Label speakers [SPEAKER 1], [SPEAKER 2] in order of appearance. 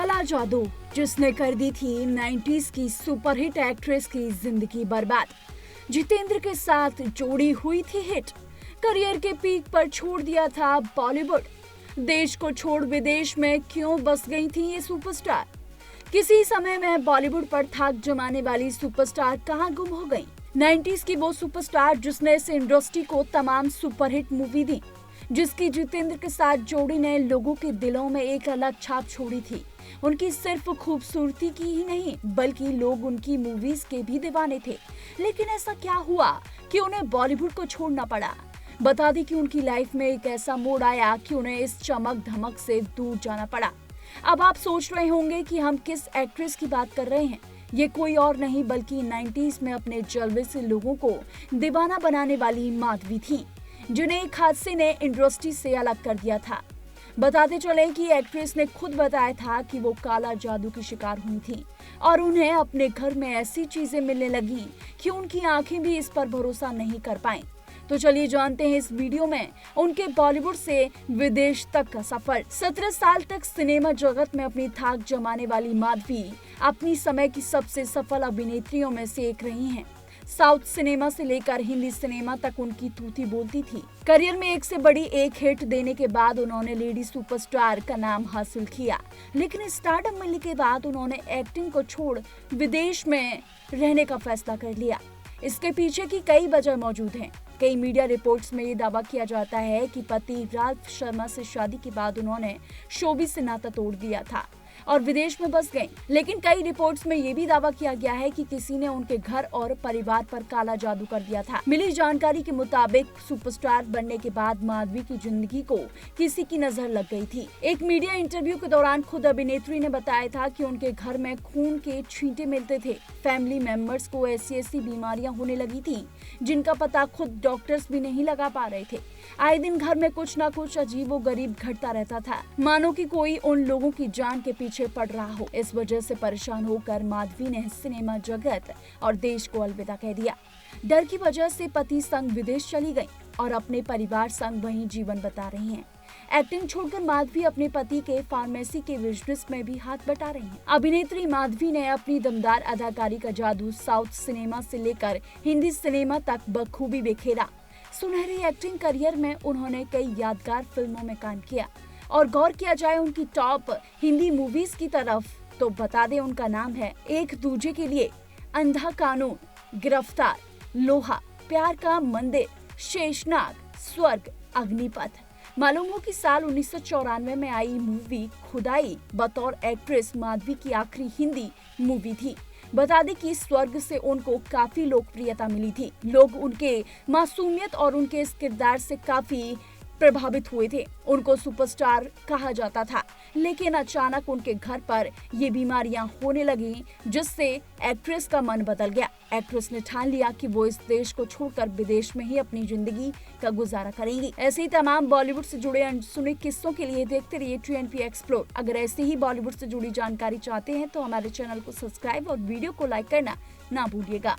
[SPEAKER 1] काला जादू जिसने कर दी थी 90s की सुपरहिट एक्ट्रेस की जिंदगी बर्बाद। जितेंद्र के साथ जोड़ी हुई थी हिट, करियर के पीक पर छोड़ दिया था बॉलीवुड। देश को छोड़ विदेश में क्यों बस गई थी ये सुपरस्टार? किसी समय में बॉलीवुड पर थाक जमाने वाली सुपरस्टार कहां गुम हो गई? 90s की वो सुपरस्टार जिसने इस इंडस्ट्री को तमाम सुपरहिट मूवी दी, जिसकी जितेंद्र के साथ जोड़ी ने लोगों के दिलों में एक अलग छाप छोड़ी थी। उनकी सिर्फ खूबसूरती की ही नहीं बल्कि लोग उनकी मूवीज के भी दीवाने थे। लेकिन ऐसा क्या हुआ कि उन्हें बॉलीवुड को छोड़ना पड़ा? बता दें कि उनकी लाइफ में एक ऐसा मोड़ आया कि उन्हें इस चमक धमक से दूर जाना पड़ा। अब आप सोच रहे होंगे कि हम किस एक्ट्रेस की बात कर रहे हैं। ये कोई और नहीं बल्कि 90s में अपने जलवे से लोगों को दीवाना बनाने वाली माधवी थी, जिन्हें एक हादसे ने इंडस्ट्री से अलग कर दिया था। बताते चले कि एक्ट्रेस ने खुद बताया था कि वो काला जादू की शिकार हुई थी और उन्हें अपने घर में ऐसी चीजें मिलने लगी कि उनकी आंखें भी इस पर भरोसा नहीं कर पाईं। तो चलिए जानते हैं इस वीडियो में उनके बॉलीवुड से विदेश तक का सफर। 17 साल तक सिनेमा जगत में अपनी थाक जमाने वाली माधवी अपनी समय की सबसे सफल अभिनेत्रियों में से एक रही हैं। साउथ सिनेमा से लेकर हिंदी सिनेमा तक उनकी तूती बोलती थी। करियर में एक से बड़ी एक हिट देने के बाद उन्होंने लेडी सुपरस्टार का नाम हासिल किया, लेकिन स्टारडम मिलने के बाद उन्होंने एक्टिंग को छोड़ विदेश में रहने का फैसला कर लिया। इसके पीछे की कई वजह मौजूद हैं। कई मीडिया रिपोर्ट्स में ये दावा किया जाता है कि पति राल्फ शर्मा से शादी के बाद उन्होंने शोबिज से नाता तोड़ दिया था और विदेश में बस गईं। लेकिन कई रिपोर्ट्स में ये भी दावा किया गया है कि किसी ने उनके घर और परिवार पर काला जादू कर दिया था। मिली जानकारी के मुताबिक सुपरस्टार बनने के बाद माधवी की जिंदगी को किसी की नजर लग गई थी। एक मीडिया इंटरव्यू के दौरान खुद अभिनेत्री ने बताया था कि उनके घर में खून के छींटे मिलते थे। फैमिली मेंबर्स को ऐसी बीमारियां होने लगी थी जिनका पता खुद डॉक्टर्स भी नहीं लगा पा रहे थे। आए दिन घर में कुछ न कुछ अजीबोगरीब घटता रहता था, मानो कि कोई उन लोगों की जान के पीछे पड़ रहा हो। इस वजह से परेशान होकर माधवी ने सिनेमा जगत और देश को अलविदा कह दिया। डर की वजह से पति संग विदेश चली गईं और अपने परिवार संग वहीं जीवन बता रही हैं। एक्टिंग छोड़कर माधवी अपने पति के फार्मेसी के बिजनेस में भी हाथ बटा रही हैं। अभिनेत्री माधवी ने अपनी दमदार अदाकारी का जादू साउथ सिनेमा से लेकर हिंदी सिनेमा तक बखूबी बिखेरा। सुनहरी एक्टिंग करियर में उन्होंने कई यादगार फिल्मों में काम किया और गौर किया जाए उनकी टॉप हिंदी मूवीज की तरफ तो बता दें उनका नाम है एक दूजे के लिए, अंधा कानून, गिरफ्तार, लोहा, प्यार का मंदिर, शेषनाग, स्वर्ग, अग्निपथ। मालूम हो कि साल 1994 में आई मूवी खुदाई बतौर एक्ट्रेस माधवी की आखिरी हिंदी मूवी थी। बता दें कि स्वर्ग से उनको काफी लोकप्रियता मिली थी। लोग उनके मासूमियत और उनके इस किरदार से काफी प्रभावित हुए थे। उनको सुपरस्टार कहा जाता था, लेकिन अचानक उनके घर पर ये बीमारियां होने लगी, जिससे एक्ट्रेस का मन बदल गया। एक्ट्रेस ने ठान लिया कि वो इस देश को छोड़कर विदेश में ही अपनी जिंदगी का गुजारा करेंगी। ऐसे ही तमाम बॉलीवुड से जुड़े अनसुने किस्सों के लिए देखते रहिए TNP एक्सप्लोर। अगर ऐसे ही बॉलीवुड से जुड़ी जानकारी चाहते हैं तो हमारे चैनल को सब्सक्राइब और वीडियो को लाइक करना ना भूलिएगा।